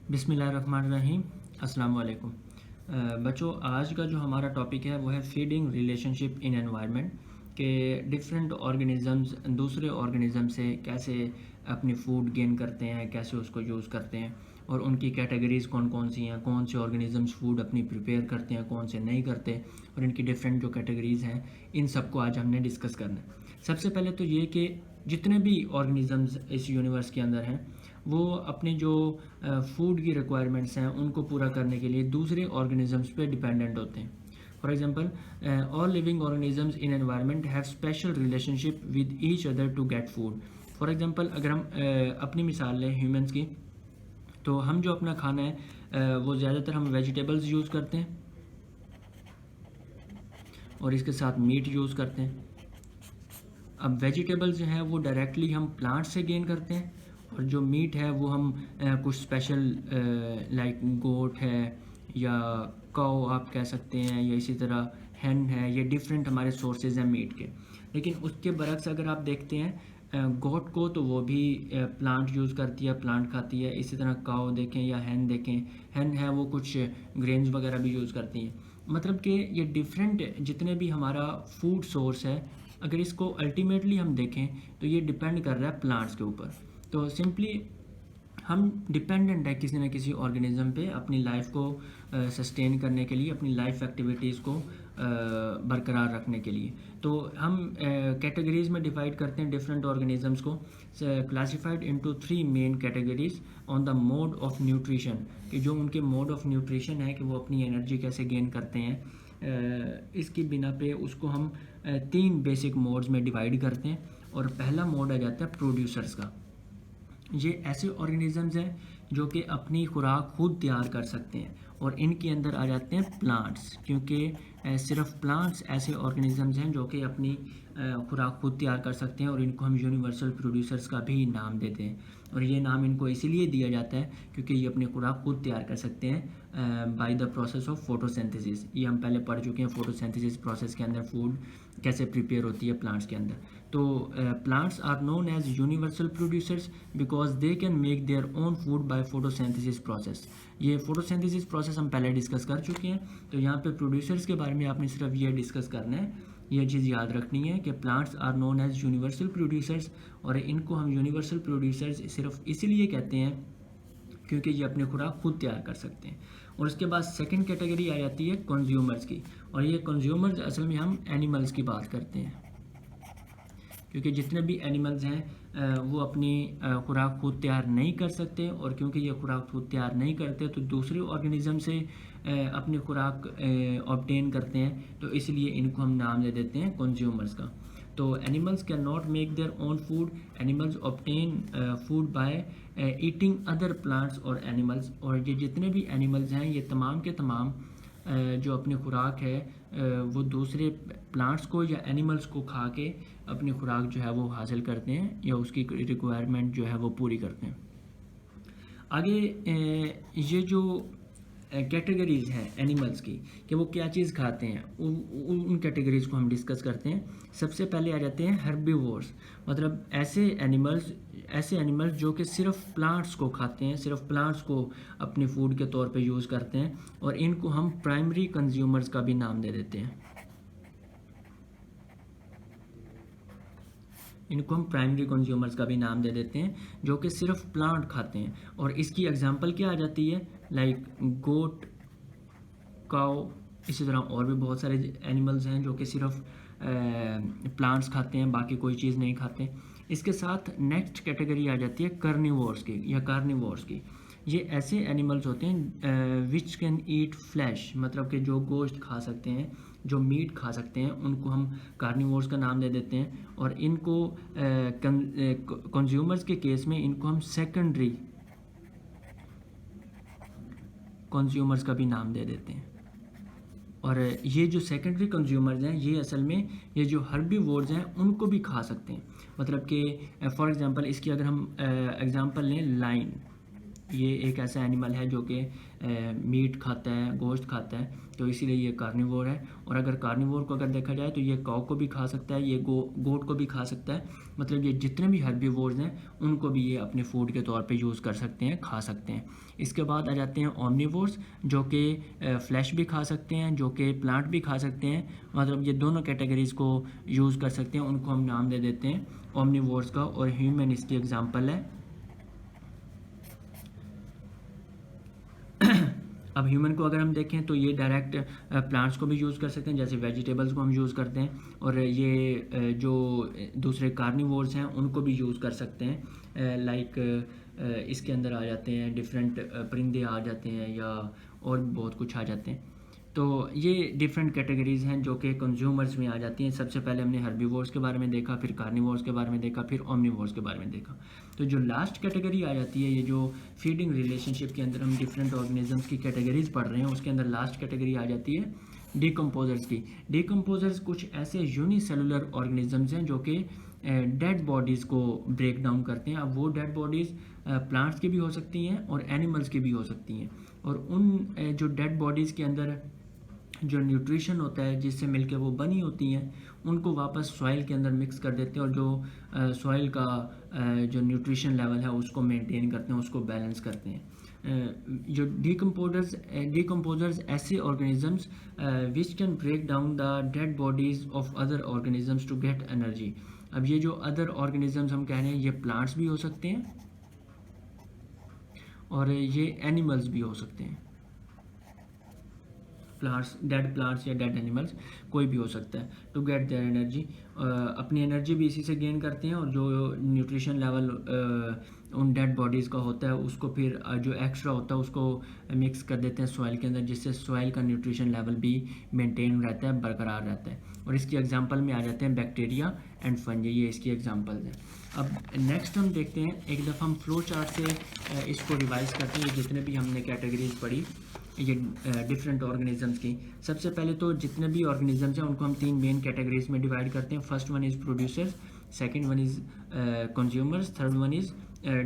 बिस्मिल्लाहिर्रहमानिर्रहीम। अस्सलाम वालेकुम। बच्चों, आज का जो हमारा टॉपिक है वो है फीडिंग रिलेशनशिप इन एनवायरनमेंट के डिफरेंट ऑर्गेनिज़म्स दूसरे ऑर्गेनिज़म से कैसे अपनी फूड गेन करते हैं, कैसे उसको यूज़ करते हैं और उनकी कैटेगरीज़ कौन कौन सी हैं, कौन से ऑर्गेनिज़म्स फूड अपनी प्रिपेयर करते हैं, कौन से नहीं करते और इनकी डिफरेंट जो कैटेगरीज़ हैं इन सबको आज हमने डिस्कस करना है। सबसे पहले तो ये कि जितने भी ऑर्गेनिज़म्स इस यूनिवर्स के अंदर हैं वो अपने जो फूड की रिक्वायरमेंट्स हैं उनको पूरा करने के लिए दूसरे ऑर्गेनिज़म्स पे डिपेंडेंट होते हैं। For example, all living organisms in environment have special relationship with each other to get food. For example, अगर हम अपनी मिसाल लें ह्यूमंस की, तो हम जो अपना खाना है वो ज़्यादातर हम वेजिटेबल्स यूज़ करते हैं और इसके साथ मीट यूज़ करते हैं। अब वेजिटेबल्स जो हैं वो डायरेक्टली हम प्लांट से गेन करते हैं और जो मीट है वो हम कुछ स्पेशल लाइक गोट है या काऊ आप कह सकते हैं, या इसी तरह हैन है, ये डिफरेंट हमारे सोर्सेज हैं मीट के। लेकिन उसके बरक्स अगर आप देखते हैं गोट को, तो वो भी प्लांट यूज़ करती है, प्लांट खाती है। इसी तरह काऊ देखें या हैन देखें, हैन है वो कुछ ग्रेन्स वगैरह भी यूज़ करती हैं। मतलब कि ये डिफरेंट जितने भी हमारा फूड सोर्स है, अगर इसको अल्टीमेटली हम देखें तो ये डिपेंड कर रहा है प्लांट्स के ऊपर। तो सिंपली हम डिपेंडेंट है किसी न किसी ऑर्गेनिज़म पे अपनी लाइफ को सस्टेन करने के लिए, अपनी लाइफ एक्टिविटीज़ को बरकरार रखने के लिए। तो हम कैटेगरीज़ में डिवाइड करते हैं डिफरेंट ऑर्गेनिज़म्स को, classified into 3 main categories on the mode of nutrition, कि जो उनके मोड ऑफ न्यूट्रिशन है कि वो अपनी एनर्जी कैसे गेन करते हैं। इसकी बिना पे उसको हम 3 बेसिक मोड्स में डिवाइड करते हैं। और पहला मोड आ जाता है प्रोड्यूसर्स का। ये ऐसे ऑर्गेनिज़म्स हैं जो कि अपनी खुराक खुद तैयार कर सकते हैं और इनके अंदर आ जाते हैं प्लांट्स, क्योंकि सिर्फ प्लांट्स ऐसे ऑर्गेनिज़म्स हैं जो कि अपनी खुराक खुद तैयार कर सकते हैं और इनको हम यूनिवर्सल प्रोड्यूसर्स का भी नाम देते हैं। और ये नाम इनको इसीलिए दिया जाता है क्योंकि ये अपनी खुराक खुद तैयार कर सकते हैं by the process of photosynthesis. ये हम पहले पढ़ चुके हैं, फोटोसिंथेसिस प्रोसेस के अंदर फूड कैसे प्रिपेयर होती है प्लांट्स के अंदर। तो plants are known as universal producers because they can make their own food by photosynthesis process. ये फोटोसिंथेसिस प्रोसेस हम पहले डिस्कस कर चुके हैं, तो यहाँ पे प्रोड्यूसर्स के बारे में आपने सिर्फ ये डिस्कस करना है, ये चीज़ याद रखनी है कि plants are known as universal producers. और इनको हम यूनिवर्सल प्रोड्यूसर्स सिर्फ इसीलिए कहते हैं क्योंकि ये अपनी खुराक खुद तैयार कर सकते हैं। और उसके बाद सेकंड कैटेगरी आ जाती है कंज्यूमर्स की, और ये कंज्यूमर्स असल में हम एनिमल्स की बात करते हैं, क्योंकि जितने भी एनिमल्स हैं वो अपनी खुराक खुद तैयार नहीं कर सकते, और क्योंकि ये खुराक खुद तैयार नहीं करते तो दूसरे ऑर्गेनिज़म से अपनी खुराक ऑब्टेन करते हैं, तो इसलिए इनको हम नाम दे देते हैं कंज्यूमर्स का। तो animals can not make their own food, animals obtain food by eating other plants और एनिमल्स। और ये जितने भी एनिमल्स हैं ये तमाम के तमाम जो अपनी खुराक है वो दूसरे प्लांट्स को या एनिमल्स को खा के अपनी खुराक जो है वो हासिल करते हैं या उसकी रिक्वायरमेंट जो है वो पूरी करते हैं। आगे ये जो कैटेगरीज़ हैं एनिमल्स की कि वो क्या चीज़ खाते हैं, उन कैटेगरीज़ को हम डिस्कस करते हैं। सबसे पहले आ जाते हैं हर्बीवोर्स, मतलब ऐसे एनिमल्स जो कि सिर्फ प्लांट्स को खाते हैं, सिर्फ प्लांट्स को अपनी फूड के तौर पे यूज़ करते हैं, और इनको हम प्राइमरी कंज्यूमर्स का भी नाम दे देते हैं। इनको हम प्राइमरी कंज्यूमर्स का भी नाम दे देते हैं जो कि सिर्फ प्लांट खाते हैं। और इसकी एग्जांपल क्या आ जाती है, लाइक गोट, काऊ, इसी तरह और भी बहुत सारे एनिमल्स हैं जो कि सिर्फ प्लांट्स खाते हैं, बाकी कोई चीज़ नहीं खाते। इसके साथ नेक्स्ट कैटेगरी आ जाती है कार्निवोर्स की या कार्निवोर्स की। ये ऐसे एनिमल्स होते हैं विच कैन ईट फ्लैश, मतलब कि जो गोश्त खा सकते हैं, जो मीट खा सकते हैं, उनको हम कार्निवोर्स का नाम दे देते हैं। और इनको कंज्यूमर्स के केस में इनको हम सेकेंडरी कंज्यूमर्स का भी नाम दे देते हैं। और ये जो सेकेंडरी कंज्यूमर्स हैं ये असल में ये जो हर्बीवोर्स हैं उनको भी खा सकते हैं। मतलब कि फॉर एग्जांपल इसकी अगर हम एग्जांपल लें लाइन, ये एक ऐसा एनिमल है जो कि मीट खाता है, गोश्त खाता है, तो इसीलिए ये कार्निवोर है। और अगर कार्निवोर को अगर देखा जाए तो ये काऊ को भी खा सकता है, ये गोट को भी खा सकता है। मतलब ये जितने भी हर्बीवोर्स हैं उनको भी ये अपने फूड के तौर पे यूज़ कर सकते हैं, खा सकते हैं। इसके बाद आ जाते हैं ओमनीवोर्स, जो कि फ्लैश भी खा सकते हैं, जो कि प्लांट भी खा सकते हैं। मतलब ये दोनों कैटेगरीज़ को यूज़ कर सकते हैं, उनको हम नाम दे देते हैं ओमनीवोर्स का। और ह्यूमन इसकी एग्जांपल है। अब ह्यूमन को अगर हम देखें तो ये डायरेक्ट प्लांट्स को भी यूज़ कर सकते हैं, जैसे वेजिटेबल्स को हम यूज़ करते हैं। और ये जो दूसरे कार्निवोर्स हैं उनको भी यूज़ कर सकते हैं। लाइक इसके अंदर आ जाते हैं डिफरेंट परिंदे आ जाते हैं, या और भी बहुत कुछ आ जाते हैं। तो ये डिफरेंट कैटेगरीज़ हैं जो कि कंज्यूमर्स में आ जाती हैं। सबसे पहले हमने हर्बीवोर्स के बारे में देखा, फिर कार्निवोर्स के बारे में देखा, फिर ओमनीवोर्स के बारे में देखा। तो जो लास्ट कैटेगरी आ जाती है, ये जो फीडिंग रिलेशनशिप के अंदर हम डिफरेंट ऑर्गेनिजम्स की कैटेगरीज पढ़ रहे हैं, उसके अंदर लास्ट कैटेगरी आ जाती है डिकम्पोजर्स की। डिकम्पोजर्स कुछ ऐसे यूनिसेलुलर ऑर्गेनिजम्स हैं जो कि डेड बॉडीज़ को ब्रेक डाउन करते हैं। अब वो डेड बॉडीज़ प्लांट्स की भी हो सकती हैं और एनिमल्स की भी हो सकती हैं। और उन जो डेड बॉडीज़ के अंदर जो न्यूट्रिशन होता है जिससे मिलके वो बनी होती हैं, उनको वापस सॉइल के अंदर मिक्स कर देते हैं, और जो सॉइल का जो न्यूट्रिशन लेवल है उसको मेंटेन करते हैं, उसको बैलेंस करते हैं। जो डिकम्पोजर्स ऐसे organisms which can break down the dead bodies of other organisms to get energy. अब ये जो अदर ऑर्गेनिजम्स हम कह रहे हैं, ये प्लांट्स भी हो सकते हैं और ये एनिमल्स भी हो सकते हैं। प्लांट्स, डेड प्लांट्स या डेड एनिमल्स, कोई भी हो सकता है। टू गेट देयर एनर्जी, अपनी एनर्जी भी इसी से गेन करते हैं, और जो न्यूट्रिशन लेवल उन डेड बॉडीज़ का होता है उसको फिर जो एक्स्ट्रा होता है उसको मिक्स कर देते हैं सॉइल के अंदर, जिससे सॉइल का न्यूट्रिशन लेवल भी मेंटेन रहता है, बरकरार रहता है। और इसकी एग्जांपल में आ जाते हैं बैक्टीरिया एंड फंजी, ये इसकी एग्जांपल्स हैं। अब नेक्स्ट हम देखते हैं, एक दफ़ा हम फ्लो चार्ट से इसको रिवाइज करते हैं, जितने भी हमने कैटेगरीज पढ़ी ये डिफरेंट ऑर्गेनिजम्स की। सबसे पहले तो जितने भी ऑर्गेनिजम्स हैं उनको हम 3 मेन कैटेगरीज में डिवाइड करते हैं। First one is producers, second one is consumers, third one is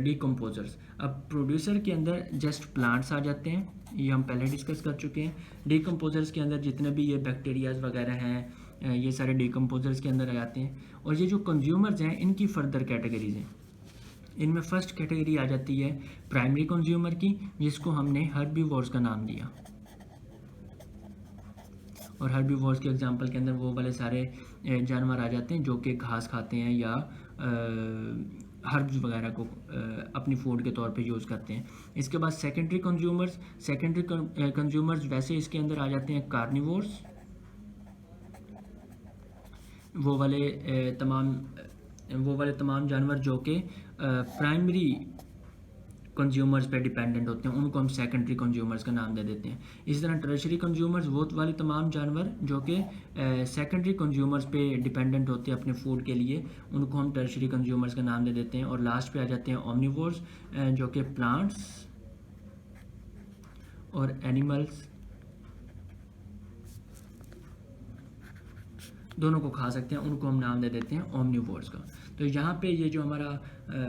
decomposers. अब प्रोड्यूसर के अंदर जस्ट प्लांट्स आ जाते हैं, ये हम पहले डिस्कस कर चुके हैं। डिकम्पोजर्स के अंदर जितने भी ये बैक्टीरियाज वगैरह हैं, ये सारे डिकम्पोजर्स के अंदर आ जाते हैं। और ये जो कंज्यूमर्स हैं इनकी फर्दर कैटेगरीज हैं। इनमें फर्स्ट कैटेगरी आ जाती है प्राइमरी कंज्यूमर की, जिसको हमने हर्बीवोर्स का नाम दिया। और हर्बीवोर्स के एग्जांपल के अंदर वो वाले सारे जानवर आ जाते हैं जो कि घास खाते हैं या हर्ब्स वगैरह को अपनी फूड के तौर पे यूज़ करते हैं। इसके बाद सेकेंडरी कंज्यूमर्स वैसे इसके अंदर आ जाते हैं कार्निवोर्स, वो वाले तमाम जानवर जो कि प्राइमरी कंज्यूमर्स पे डिपेंडेंट होते हैं, उनको हम सेकेंडरी कंज्यूमर्स का नाम दे देते हैं। इसी तरह टर्शरी कंज्यूमर्स वो वाले तमाम जानवर जो कि सेकेंडरी कंज्यूमर्स पे डिपेंडेंट होते हैं अपने फूड के लिए, उनको हम टर्शरी कंज्यूमर्स का नाम दे देते हैं। और लास्ट पे आ जाते हैं ओमनीवोर्स, जो कि प्लांट्स और एनिमल्स दोनों को खा सकते हैं, उनको हम नाम दे देते हैं ओमनीवोर्स का। तो यहाँ पे ये जो हमारा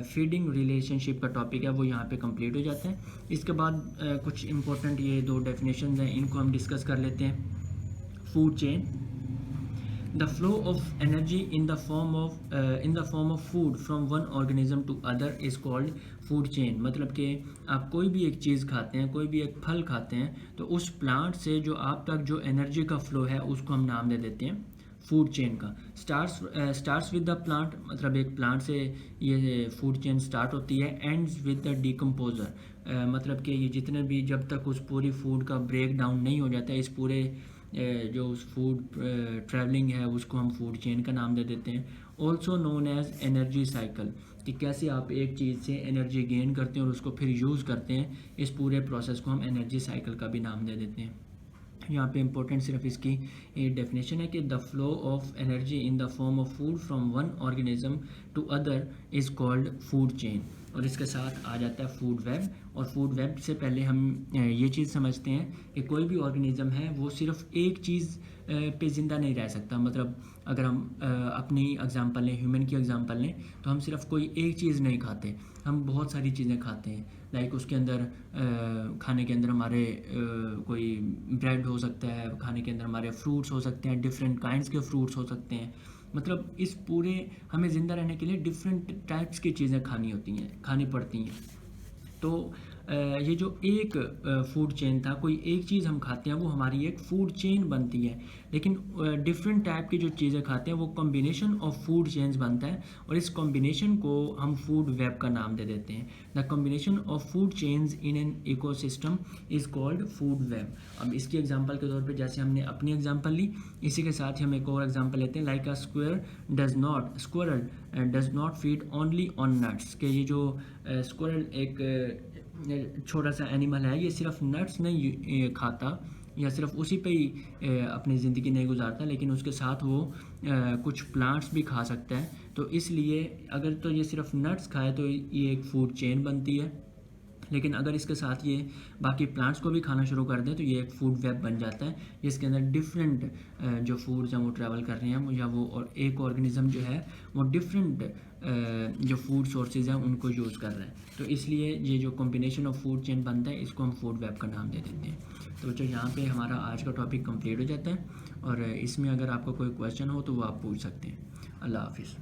फीडिंग रिलेशनशिप का टॉपिक है वो यहाँ पे कंप्लीट हो जाता है। इसके बाद कुछ इंपॉर्टेंट ये 2 डेफिनेशंस हैं, इनको हम डिस्कस कर लेते हैं। Food chain, the flow of energy in the form of food from one organism to other is called food chain. मतलब कि आप कोई भी एक चीज़ खाते हैं, कोई भी एक फल खाते हैं, तो उस प्लांट से जो आप तक जो एनर्जी का फ्लो है उसको हम नाम दे देते हैं फूड चेन का। स्टार्ट्स विद द प्लांट, मतलब एक प्लांट से ये फूड चेन स्टार्ट होती है। एंड्स विद द डिकम्पोजर, मतलब कि ये जितने भी जब तक उस पूरी फूड का ब्रेक डाउन नहीं हो जाता है, इस पूरे जो उस फूड ट्रैवलिंग है उसको हम फूड चेन का नाम दे देते हैं। Also known as energy cycle, कि कैसे आप एक चीज़ से एनर्जी गेन करते हैं और उसको फिर यूज़ करते हैं, इस पूरे प्रोसेस को हम एनर्जी साइकिल का भी नाम दे देते हैं। यहाँ पे इंपॉर्टेंट सिर्फ इसकी डेफिनेशन है कि the flow of energy in the form of food from one organism to other is called food chain. और इसके साथ आ जाता है फूड वेब। और फूड वेब से पहले हम ये चीज़ समझते हैं कि कोई भी ऑर्गेनिज्म है वो सिर्फ एक चीज़ पे ज़िंदा नहीं रह सकता। मतलब अगर हम अपनी एग्जांपल लें, ह्यूमन की एग्जांपल लें, तो हम सिर्फ कोई एक चीज़ नहीं खाते, हम बहुत सारी चीज़ें खाते हैं, लाइक उसके अंदर खाने के अंदर हमारे कोई ब्रेड हो सकता है, खाने के अंदर हमारे फ्रूट्स हो सकते हैं, डिफरेंट काइंड्स के फ्रूट्स हो सकते हैं। मतलब इस पूरे हमें ज़िंदा रहने के लिए डिफरेंट टाइप्स की चीज़ें खानी पड़ती हैं। तो ये जो एक फूड चेन था, कोई एक चीज़ हम खाते हैं वो हमारी एक फूड चेन बनती है, लेकिन डिफरेंट टाइप की जो चीज़ें खाते हैं वो कॉम्बिनेशन ऑफ फूड चेन्स बनता है, और इस कॉम्बिनेशन को हम फूड वेब का नाम दे देते हैं। The combination of food chains in an ecosystem is called food web. अब इसकी एग्जांपल के तौर पे जैसे हमने अपनी एग्जांपल ली, इसी के साथ ही हम एक और एग्जांपल लेते हैं, like a squirrel does not feed only on nuts. के ये जो स्क्वायरल एक छोटा सा एनिमल है, ये सिर्फ नट्स नहीं खाता या सिर्फ उसी पे ही अपनी ज़िंदगी नहीं गुजारता, लेकिन उसके साथ वो कुछ प्लांट्स भी खा सकता है। तो इसलिए अगर तो ये सिर्फ नट्स खाए तो ये एक फूड चेन बनती है, लेकिन अगर इसके साथ ये बाकी प्लांट्स को भी खाना शुरू कर दें तो ये एक फूड वेब बन जाता है, जिसके अंदर डिफरेंट जो फूड्स हैं वो ट्रैवल कर रहे हैं, या वो और एक ऑर्गेनिज्म जो है वो डिफरेंट जो फूड सोर्सेज हैं उनको यूज़ कर रहे हैं। तो इसलिए ये जो कॉम्बिनेशन ऑफ फूड चेन बनता है इसको हम फूड वेब का नाम दे देते हैं। तो बच्चों यहाँ पे हमारा आज का टॉपिक कंप्लीट हो जाता है, और इसमें अगर आपका कोई क्वेश्चन हो तो वो आप पूछ सकते हैं। अल्लाह हाफिज़।